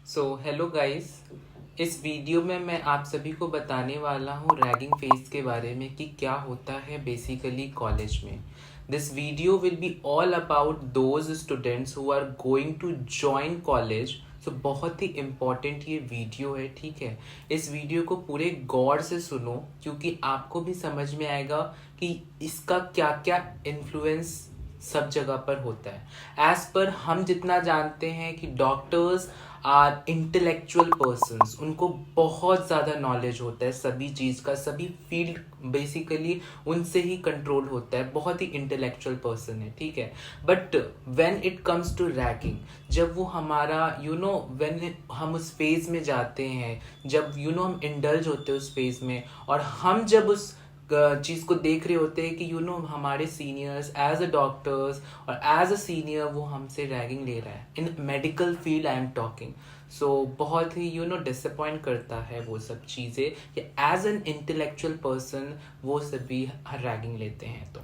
Hello guys. इस video में मैं आप सभी को बताने वाला हूँ रैगिंग फेज के बारे में कि क्या होता है बेसिकली कॉलेज में। This video will be all about those students who are going to join college. बहुत ही इम्पोर्टेंट ये वीडियो है, ठीक है। इस वीडियो को पूरे गौर से सुनो क्योंकि आपको भी समझ में आएगा कि इसका क्या क्या इन्फ्लुएंस सब जगह पर होता है। एज पर हम जितना जानते हैं कि डॉक्टर्स आर इंटेलेक्चुअल पर्सन्स, उनको बहुत ज़्यादा नॉलेज होता है सभी चीज़ का, सभी फील्ड बेसिकली उनसे ही कंट्रोल होता है, बहुत ही इंटेलेक्चुअल पर्सन है, ठीक है। But when it comes to ragging, जब वो हमारा व्हेन हम उस फेज में जाते हैं, जब हम इंडल्ज होते हैं उस फेज में, और हम जब उस चीज को देख रहे होते हैं कि हमारे सीनियर्स एज अ डॉक्टर्स और एज अ सीनियर वो हमसे रैगिंग ले रहा है इन medical field I am talking. बहुत ही डिसअपॉइंट करता है वो सब चीज़ें कि एज एन इंटेलेक्चुअल पर्सन वो सभी रैगिंग लेते हैं। तो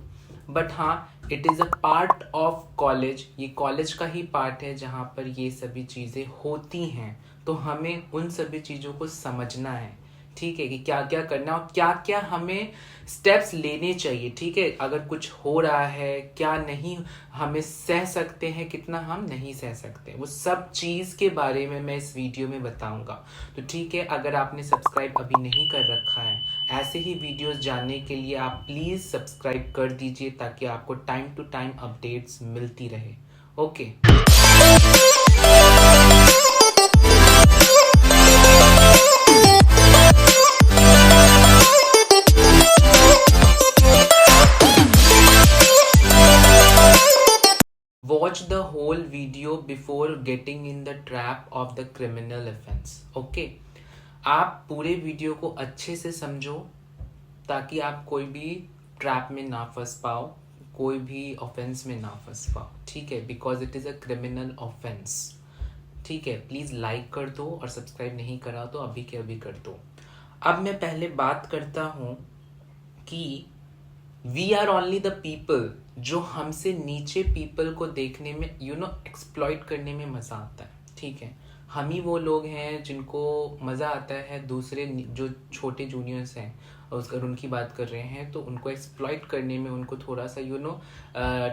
बट हाँ, it is a part of college, ये कॉलेज का ही पार्ट है जहाँ पर ये सभी चीज़ें होती हैं। तो हमें उन सभी चीज़ों को समझना है, ठीक है, कि क्या क्या करना और क्या क्या हमें स्टेप्स लेने चाहिए, ठीक है। अगर कुछ हो रहा है, क्या नहीं हमें सह सकते हैं, कितना हम नहीं सह सकते, वो सब चीज़ के बारे में मैं इस वीडियो में बताऊंगा। तो ठीक है, अगर आपने सब्सक्राइब अभी नहीं कर रखा है, ऐसे ही वीडियोस जानने के लिए आप प्लीज़ सब्सक्राइब कर दीजिए ताकि आपको टाइम टू टाइम अपडेट्स मिलती रहे। Okay. Watch the whole video before getting in the trap of the criminal offense. Okay? आप पूरे वीडियो को अच्छे से समझो ताकि आप कोई भी ट्रैप में ना फंस पाओ, कोई भी ऑफेंस में ना फंस पाओ, ठीक है, because it is a criminal offence. ठीक है, प्लीज़ लाइक कर दो और सब्सक्राइब नहीं करा तो अभी के अभी कर दो। अब मैं पहले बात करता हूँ कि we are only the people, जो हमसे नीचे पीपल को देखने में एक्सप्लॉइट करने में मज़ा आता है, ठीक है। हम ही वो लोग हैं जिनको मज़ा आता है दूसरे जो छोटे जूनियर्स हैं, और अगर उनकी बात कर रहे हैं तो उनको एक्सप्लॉइट करने में, उनको थोड़ा सा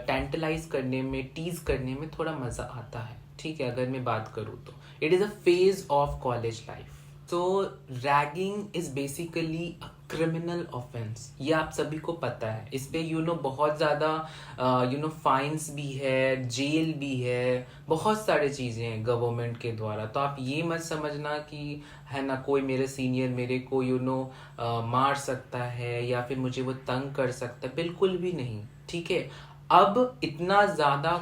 टेंटलाइज करने में, टीज करने में थोड़ा मज़ा आता है, ठीक है। अगर मैं बात करूँ तो it is a phase of college life. तो ragging is basically a criminal offence, ये आप सभी को पता है। इस पे बहुत ज़्यादा फाइन्स भी है, जेल भी है, बहुत सारे चीज़ें हैं गवर्नमेंट के द्वारा। तो आप ये मत समझना कि है ना कोई मेरे सीनियर मेरे को मार सकता है या फिर मुझे वो तंग कर सकता है, बिल्कुल भी नहीं, ठीक है। अब इतना ज़्यादा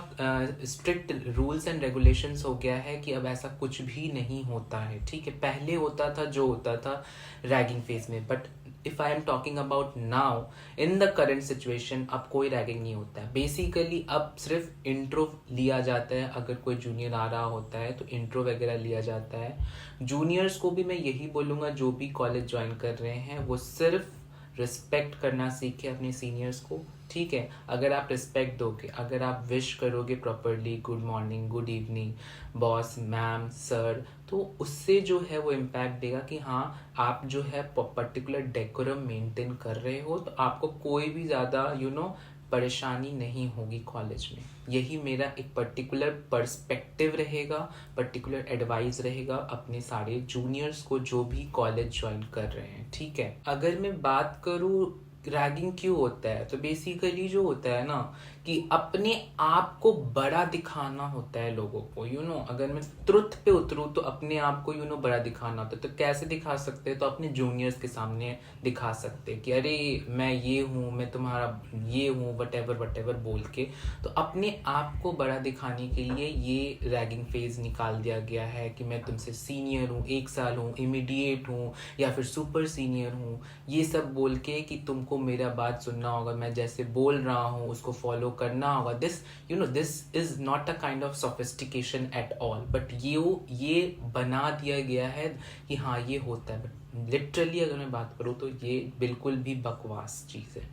स्ट्रिक्ट रूल्स एंड रेगुलेशंस हो गया है कि अब ऐसा कुछ भी नहीं होता है, ठीक है। पहले होता था जो होता था रैगिंग फेज में, but if I am talking about now in the current situation, अब कोई रैगिंग नहीं होता है। बेसिकली अब सिर्फ इंट्रो लिया जाता है, अगर कोई जूनियर आ रहा होता है तो इंट्रो वगैरह लिया जाता है। जूनियर्स को भी मैं यही बोलूँगा, जो भी कॉलेज ज्वाइन कर रहे हैं वो सिर्फ रिस्पेक्ट करना सीखे अपने सीनियर्स को, ठीक है। अगर आप रिस्पेक्ट दोगे, अगर आप विश करोगे properly, good morning, good evening, boss, ma'am, sir, तो उससे जो है वो इम्पैक्ट देगा कि हाँ आप जो है पर्टिकुलर डेकोरम मेंटेन कर रहे हो, तो आपको कोई भी ज़्यादा परेशानी नहीं होगी कॉलेज में। यही मेरा एक पर्टिकुलर पर्सपेक्टिव रहेगा, पर्टिकुलर एडवाइस रहेगा अपने सारे जूनियर्स को जो भी कॉलेज ज्वाइन कर रहे हैं, ठीक है। अगर मैं बात करूँ रैगिंग क्यों होता है, तो बेसिकली जो होता है ना कि अपने आप को बड़ा दिखाना होता है लोगों को। अगर मैं ट्रुथ पे उतरूँ तो अपने आप को बड़ा दिखाना होता है। तो कैसे दिखा सकते हैं, तो अपने जूनियर्स के सामने दिखा सकते हैं कि अरे मैं ये हूँ, मैं तुम्हारा ये हूँ, वट एवर बोल के। तो अपने आप को बड़ा दिखाने के लिए ये रैगिंग फेज निकाल दिया गया है कि मैं तुमसे सीनियर हूँ, 1 साल हूँ, इमीडिएट हूँ या फिर सुपर सीनियर हूँ, ये सब बोल के कि तुमको मेरा बात सुनना होगा, मैं जैसे बोल रहा हूँ उसको फॉलो करना होगा। This is not a kind of sophistication at all, but ये बना दिया गया है कि हाँ ये होता है, बट लिटरली अगर मैं बात करूँ तो ये बिल्कुल भी बकवास चीज़ है,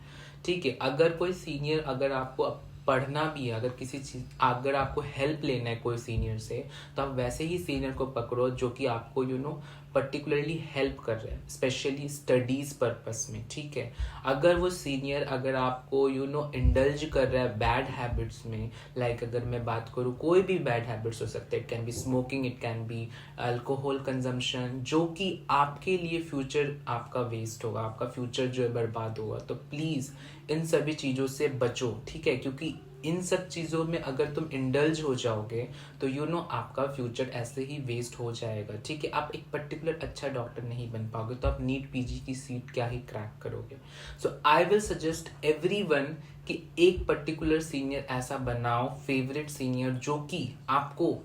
ठीक है। अगर कोई सीनियर अगर आपको पढ़ना भी है, अगर किसी चीज़ अगर आपको हेल्प लेना है कोई सीनियर से, तो आप वैसे ही सीनियर को पकड़ो जो कि आपको पर्टिकुलरली हेल्प कर रहे हैं, स्पेशली स्टडीज़ पर्पस में, ठीक है। अगर वो सीनियर अगर आपको इंडल्ज कर रहा है बैड हैबिट्स में, लाइक अगर मैं बात करूँ कोई भी बैड हैबिट्स हो सकते हैं, it can be smoking, it can be alcohol consumption, जो कि आपके लिए फ्यूचर आपका वेस्ट होगा, आपका फ्यूचर जो है बर्बाद होगा, तो प्लीज़ इन सभी चीज़ों से बचो, ठीक है। क्योंकि इन सब चीज़ों में अगर तुम इंडल्ज हो जाओगे तो आपका फ्यूचर ऐसे ही वेस्ट हो जाएगा, ठीक है। आप एक पर्टिकुलर अच्छा डॉक्टर नहीं बन पाओगे, तो आप नीट पीजी की सीट क्या ही क्रैक करोगे। सो आई विल सजेस्ट एवरीवन कि एक पर्टिकुलर सीनियर ऐसा बनाओ, फेवरेट सीनियर, जो कि आपको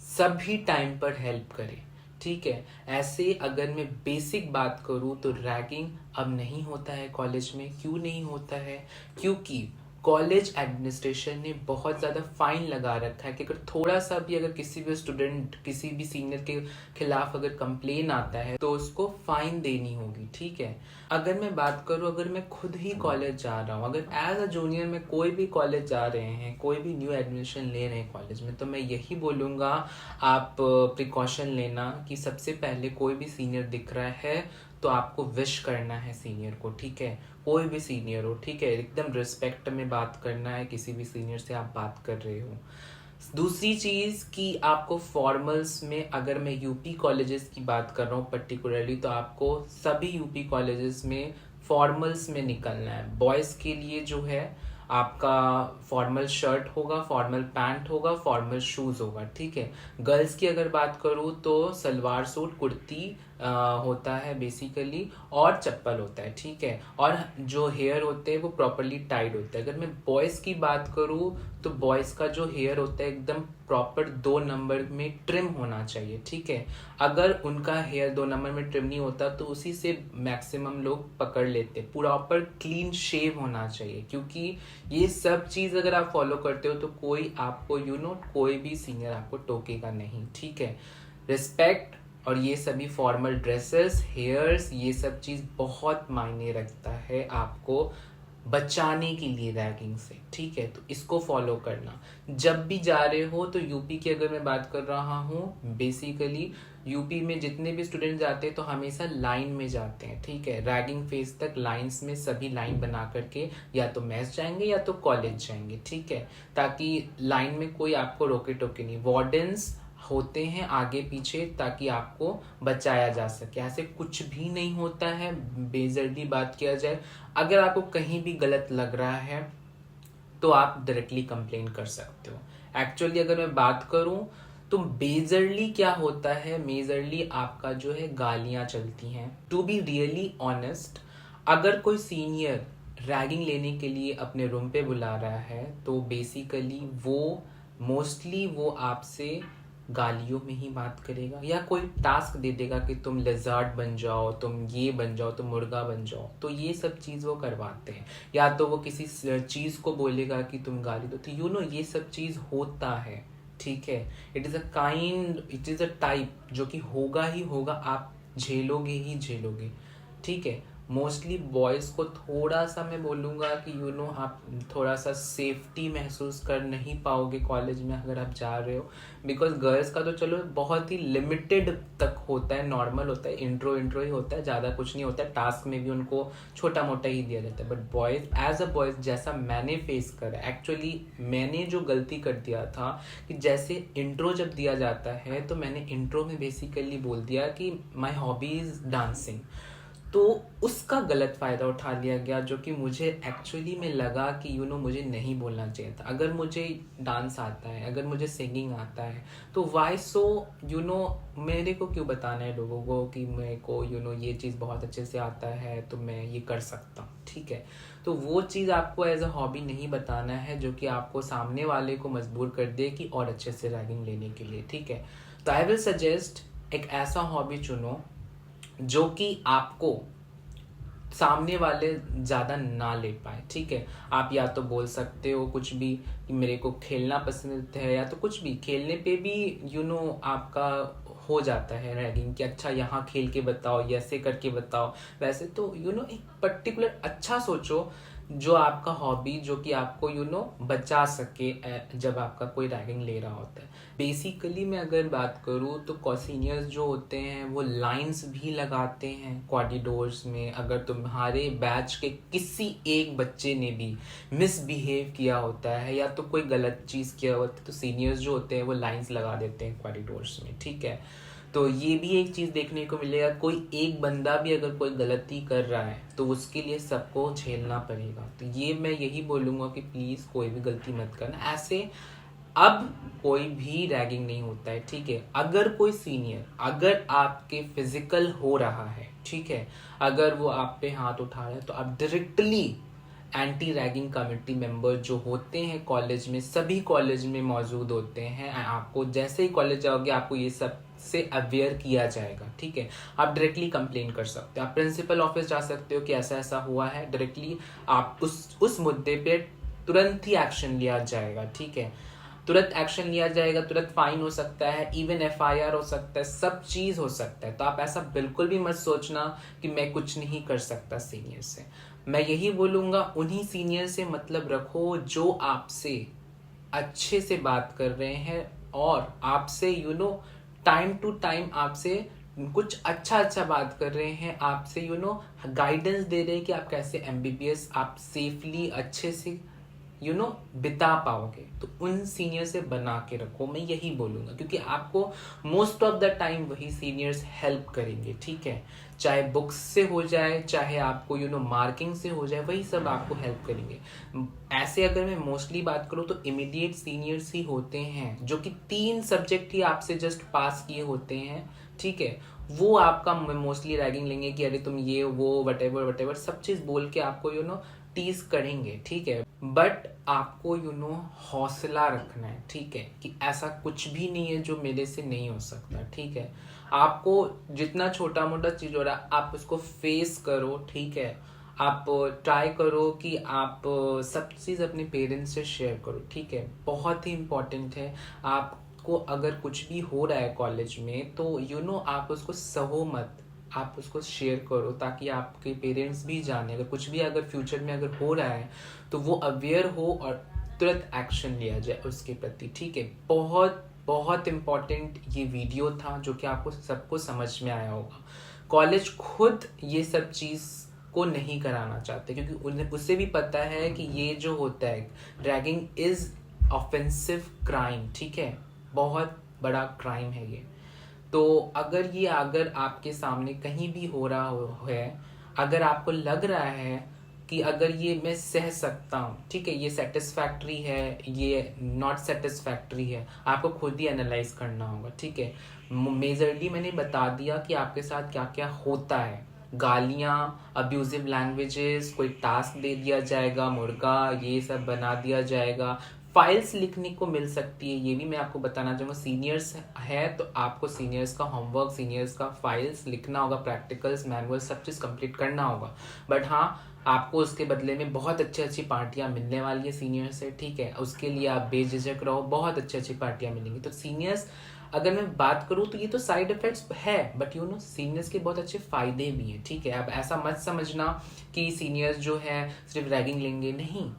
सभी टाइम पर हेल्प करे, ठीक है। ऐसे अगर मैं बेसिक बात करूँ तो रैगिंग अब नहीं होता है कॉलेज में। क्यों नहीं होता है? क्योंकि कॉलेज एडमिनिस्ट्रेशन ने बहुत ज़्यादा फाइन लगा रखा है कि अगर थोड़ा सा भी अगर किसी भी स्टूडेंट किसी भी सीनियर के खिलाफ अगर कंप्लेन आता है तो उसको फाइन देनी होगी, ठीक है। अगर मैं बात करूँ, अगर मैं खुद ही कॉलेज जा रहा हूँ, अगर एज अ जूनियर में कोई भी कॉलेज जा रहे हैं, कोई भी न्यू एडमिशन ले रहे हैं कॉलेज में, तो मैं यही बोलूँगा आप प्रिकॉशन लेना कि सबसे पहले कोई भी सीनियर दिख रहा है तो आपको विश करना है सीनियर को, ठीक है। कोई भी सीनियर हो, ठीक है, एकदम रिस्पेक्ट में बात करना है किसी भी सीनियर से आप बात कर रहे हो। दूसरी चीज़ कि आपको फॉर्मल्स में, अगर मैं यूपी कॉलेजेस की बात कर रहा हूँ पर्टिकुलरली, तो आपको सभी यूपी कॉलेजेस में फॉर्मल्स में निकलना है। बॉयज़ के लिए जो है आपका फॉर्मल शर्ट होगा, फॉर्मल पैंट होगा, फॉर्मल शूज़ होगा, ठीक है। गर्ल्स की अगर बात करूँ तो सलवार सूट, कुर्ती होता है बेसिकली, और चप्पल होता है, ठीक है। और जो हेयर होते हैं वो प्रॉपरली टाइड होता है। अगर मैं बॉयज़ की बात करूँ तो बॉयज़ का जो हेयर होता है एकदम प्रॉपर 2 नंबर में ट्रिम होना चाहिए, ठीक है। अगर उनका हेयर 2 नंबर में ट्रिम नहीं होता तो उसी से मैक्सिमम लोग पकड़ लेते। प्रॉपर क्लीन शेव होना चाहिए, क्योंकि ये सब चीज़ अगर आप फॉलो करते हो तो कोई आपको कोई भी सीनियर आपको टोकेगा नहीं, ठीक है। रिस्पेक्ट और ये सभी फॉर्मल ड्रेसेस, हेयर्स, ये सब चीज़ बहुत मायने रखता है आपको बचाने के लिए रैगिंग से, ठीक है। तो इसको फॉलो करना जब भी जा रहे हो। तो यूपी की अगर मैं बात कर रहा हूँ, बेसिकली यूपी में जितने भी स्टूडेंट जाते हैं तो हमेशा लाइन में जाते हैं, ठीक है। रैगिंग फेज तक लाइंस में सभी लाइन बना करके या तो मेस जाएंगे या तो कॉलेज जाएंगे, ठीक है, ताकि लाइन में कोई आपको रोके टोके नहीं। वार्डन्स होते हैं आगे पीछे ताकि आपको बचाया जा सके। ऐसे कुछ भी नहीं होता है, बेजर्दी बात किया जाए। अगर आपको कहीं भी गलत लग रहा है तो आप डायरेक्टली कंप्लेन कर सकते हो। एक्चुअली अगर मैं बात करूं तो बेजरली क्या होता है, मेजरली आपका जो है गालियां चलती हैं। टू बी रियली ऑनेस्ट, अगर कोई सीनियर रैगिंग लेने के लिए अपने रूम पे बुला रहा है तो बेसिकली वो मोस्टली वो आपसे गालियों में ही बात करेगा, या कोई टास्क दे देगा कि तुम लेजर्ड बन जाओ, तुम ये बन जाओ, तुम मुर्गा बन जाओ, तो ये सब चीज़ वो करवाते हैं। या तो वो किसी चीज़ को बोलेगा कि तुम गाली दो, तो ये सब चीज़ होता है, ठीक है। इट इज़ अ टाइप जो कि होगा ही होगा, आप झेलोगे ही झेलोगे, ठीक है। मोस्टली बॉयज़ को थोड़ा सा मैं बोलूँगा कि आप थोड़ा सा सेफ्टी महसूस कर नहीं पाओगे कॉलेज में अगर आप जा रहे हो, बिकॉज गर्ल्स का तो चलो बहुत ही लिमिटेड तक होता है, नॉर्मल होता है, इंट्रो ही होता है, ज़्यादा कुछ नहीं होता है। टास्क में भी उनको छोटा मोटा ही दिया जाता है। But boys, as a boys, जैसा मैंने फेस करा, एक्चुअली मैंने जो गलती कर दिया था कि जैसे इंट्रो जब दिया जाता है तो मैंने इंट्रो में बेसिकली बोल दिया कि माई हॉबी इज़ डांसिंग, तो उसका गलत फ़ायदा उठा लिया गया, जो कि मुझे एक्चुअली में लगा कि मुझे नहीं बोलना चाहिए था। अगर मुझे डांस आता है, अगर मुझे सिंगिंग आता है, तो वाई सो मेरे को क्यों बताना है लोगों को कि मेरे को ये चीज़ बहुत अच्छे से आता है तो मैं ये कर सकता हूँ, ठीक है। तो वो चीज़ आपको एज अ हॉबी नहीं बताना है जो कि आपको सामने वाले को मजबूर कर दे कि और अच्छे से रैगिंग लेने के लिए, ठीक है। तो आई विल सजेस्ट एक ऐसा हॉबी चुनो जो कि आपको सामने वाले ज़्यादा ना ले पाए, ठीक है। आप या तो बोल सकते हो कुछ भी कि मेरे को खेलना पसंद है, या तो कुछ भी खेलने पे भी आपका हो जाता है रैगिंग कि अच्छा यहाँ खेल के बताओ, ऐसे करके बताओ। वैसे तो एक पर्टिकुलर अच्छा सोचो जो आपका हॉबी जो कि आपको बचा सके जब आपका कोई रैगिंग ले रहा होता है। बेसिकली मैं अगर बात करूँ तो सीनियर्स जो होते हैं वो लाइंस भी लगाते हैं कॉरिडोर्स में। अगर तुम्हारे बैच के किसी एक बच्चे ने भी मिसबिहेव किया होता है या तो कोई गलत चीज़ किया होता है तो सीनियर्स जो होते हैं वो लाइंस लगा देते हैं कॉरिडोर्स में, ठीक है। तो ये भी एक चीज़ देखने को मिलेगा, कोई एक बंदा भी अगर कोई गलती कर रहा है तो उसके लिए सबको झेलना पड़ेगा। तो ये मैं यही बोलूँगा कि प्लीज़ कोई भी गलती मत करना ऐसे। अब कोई भी रैगिंग नहीं होता है, ठीक है। अगर कोई सीनियर अगर आपके फिजिकल हो रहा है, ठीक है, अगर वो आप पे हाथ उठा रहा है तो आप directly anti ragging committee member जो होते हैं कॉलेज में, सभी कॉलेज में मौजूद होते हैं, आपको जैसे ही कॉलेज जाओगे आपको ये सब से अवेयर किया जाएगा, ठीक है। आप डायरेक्टली कंप्लेन कर सकते हो, आप प्रिंसिपल ऑफिस जा सकते हो कि ऐसा ऐसा हुआ है, डायरेक्टली आप उस मुद्दे पे तुरंत ही एक्शन लिया जाएगा, ठीक है। तुरंत एक्शन लिया जाएगा, तुरंत फाइन हो सकता है, इवन एफआईआर हो सकता है, सब चीज़ हो सकता है। तो आप ऐसा बिल्कुल भी मत सोचना कि मैं कुछ नहीं कर सकता सीनियर से। मैं यही बोलूँगा उन्हीं सीनियर से मतलब रखो जो आपसे अच्छे से बात कर रहे हैं और आपसे टाइम टू टाइम आपसे कुछ अच्छा बात कर रहे हैं, आपसे गाइडेंस दे रहे हैं कि आप कैसे एमबीबीएस आप सेफली अच्छे से बिता पाओगे। तो उन सीनियर से बना के रखो, मैं यही बोलूँगा, क्योंकि आपको मोस्ट ऑफ द टाइम वही सीनियर्स हेल्प करेंगे, ठीक है। चाहे बुक्स से हो जाए, चाहे आपको मार्किंग से हो जाए, वही सब आपको हेल्प करेंगे। ऐसे अगर मैं मोस्टली बात करूँ तो इमीडिएट सीनियर्स ही होते हैं जो कि 3 सब्जेक्ट ही आपसे जस्ट पास किए होते हैं, ठीक है। वो आपका मोस्टली रैगिंग लेंगे कि अरे तुम ये वो वटेवर सब चीज़ बोल के आपको टीज करेंगे, ठीक है। बट आपको हौसला रखना है, ठीक है, कि ऐसा कुछ भी नहीं है जो मेरे से नहीं हो सकता, ठीक है। आपको जितना छोटा मोटा चीज हो रहा है आप उसको फेस करो, ठीक है। आप ट्राई करो कि आप सब चीज़ अपने पेरेंट्स से शेयर करो, ठीक है। बहुत ही इम्पोर्टेंट है। आपको अगर कुछ भी हो रहा है कॉलेज में तो आप उसको सहो मत, आप उसको शेयर करो ताकि आपके पेरेंट्स भी जाने अगर कुछ भी अगर फ्यूचर में अगर हो रहा है तो वो अवेयर हो और तुरंत एक्शन लिया जाए उसके प्रति, ठीक है। बहुत बहुत इम्पॉर्टेंट ये वीडियो था जो कि आपको सबको समझ में आया होगा। कॉलेज खुद ये सब चीज़ को नहीं कराना चाहते क्योंकि उन्हें उससे भी पता है कि ये जो होता है रैगिंग इज ऑफेंसिव क्राइम, ठीक है, बहुत बड़ा क्राइम है ये। तो अगर आपके सामने कहीं भी हो रहा है, अगर आपको लग रहा है कि अगर ये मैं सह सकता हूँ, ठीक है, ये सेटिस्फैक्ट्री है, ये नॉट सेटिस्फैक्ट्री है, आपको खुद ही एनालाइज करना होगा, ठीक है। मेजरली मैंने बता दिया कि आपके साथ क्या क्या होता है, गालियाँ, अब्यूजिव लैंग्वेजेस, कोई टास्क दे दिया जाएगा, मुर्गा ये सब बना दिया जाएगा, फाइल्स लिखने को मिल सकती है, ये भी मैं आपको बताना चाहूँगा। सीनियर्स है तो आपको सीनियर्स का होमवर्क, सीनियर्स का फाइल्स लिखना होगा, प्रैक्टिकल्स, मैनुअल सब चीज़ कंप्लीट करना होगा। बट हाँ, आपको उसके बदले में बहुत अच्छी पार्टियां मिलने वाली है सीनियर से, ठीक है। उसके लिए आप बेझिझक रहो, बहुत अच्छी पार्टियां मिलेंगी। तो सीनियर्स अगर मैं बात करूँ तो ये तो साइड इफेक्ट्स है बट सीनियर्स के बहुत अच्छे फायदे भी हैं, ठीक है। अब ऐसा मत समझना कि सीनियर्स जो है सिर्फ रैगिंग लेंगे, नहीं,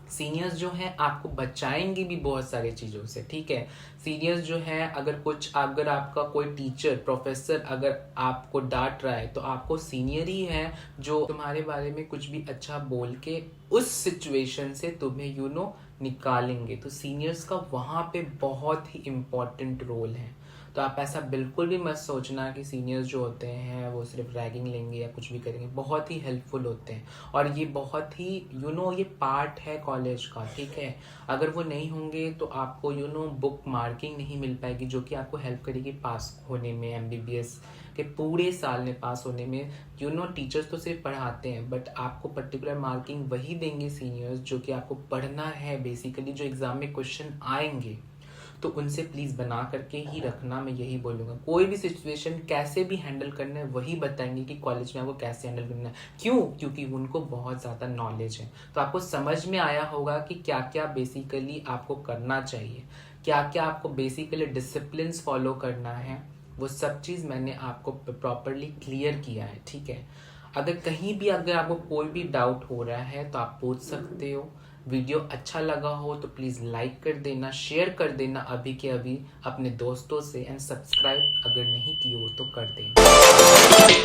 सीनियर्स जो हैं आपको बचाएंगे भी बहुत सारी चीज़ों से, ठीक है। सीनियर्स जो हैं अगर आपका कोई टीचर प्रोफेसर अगर आपको डांट रहा है तो आपको सीनियर ही है जो तुम्हारे बारे में कुछ भी अच्छा बोल के उस सिचुएशन से तुम्हें निकालेंगे। तो सीनियर्स का वहाँ पे बहुत ही इम्पोर्टेंट रोल है। तो आप ऐसा बिल्कुल भी मत सोचना कि सीनियर्स जो होते हैं वो सिर्फ रैगिंग लेंगे या कुछ भी करेंगे, बहुत ही हेल्पफुल होते हैं और ये बहुत ही ये पार्ट है कॉलेज का, ठीक है। अगर वो नहीं होंगे तो आपको बुक मार्किंग नहीं मिल पाएगी जो कि आपको हेल्प करेगी पास होने में, एमबीबीएस के पूरे साल में पास होने में। टीचर्स तो सिर्फ पढ़ाते हैं बट आपको पर्टिकुलर मार्किंग वही देंगे सीनियर्स जो कि आपको पढ़ना है, बेसिकली जो एग्जाम में क्वेश्चन आएंगे। तो उनसे प्लीज़ बना करके ही रखना, मैं यही बोलूँगा। कोई भी सिचुएशन कैसे भी हैंडल करना है वही बताएंगे कि कॉलेज में आपको कैसे हैंडल करना है। क्यों? क्योंकि उनको बहुत ज़्यादा नॉलेज है। तो आपको समझ में आया होगा कि क्या क्या बेसिकली आपको करना चाहिए, क्या क्या आपको बेसिकली डिसिप्लिन्स फॉलो करना है, वो सब चीज़ मैंने आपको प्रॉपरली क्लियर किया है, ठीक है। अगर कहीं भी अगर आपको कोई भी डाउट हो रहा है तो आप पूछ सकते हो। वीडियो अच्छा लगा हो तो प्लीज़ लाइक कर देना, शेयर कर देना अभी के अभी अपने दोस्तों से, एंड सब्सक्राइब अगर नहीं किए हो तो कर देना।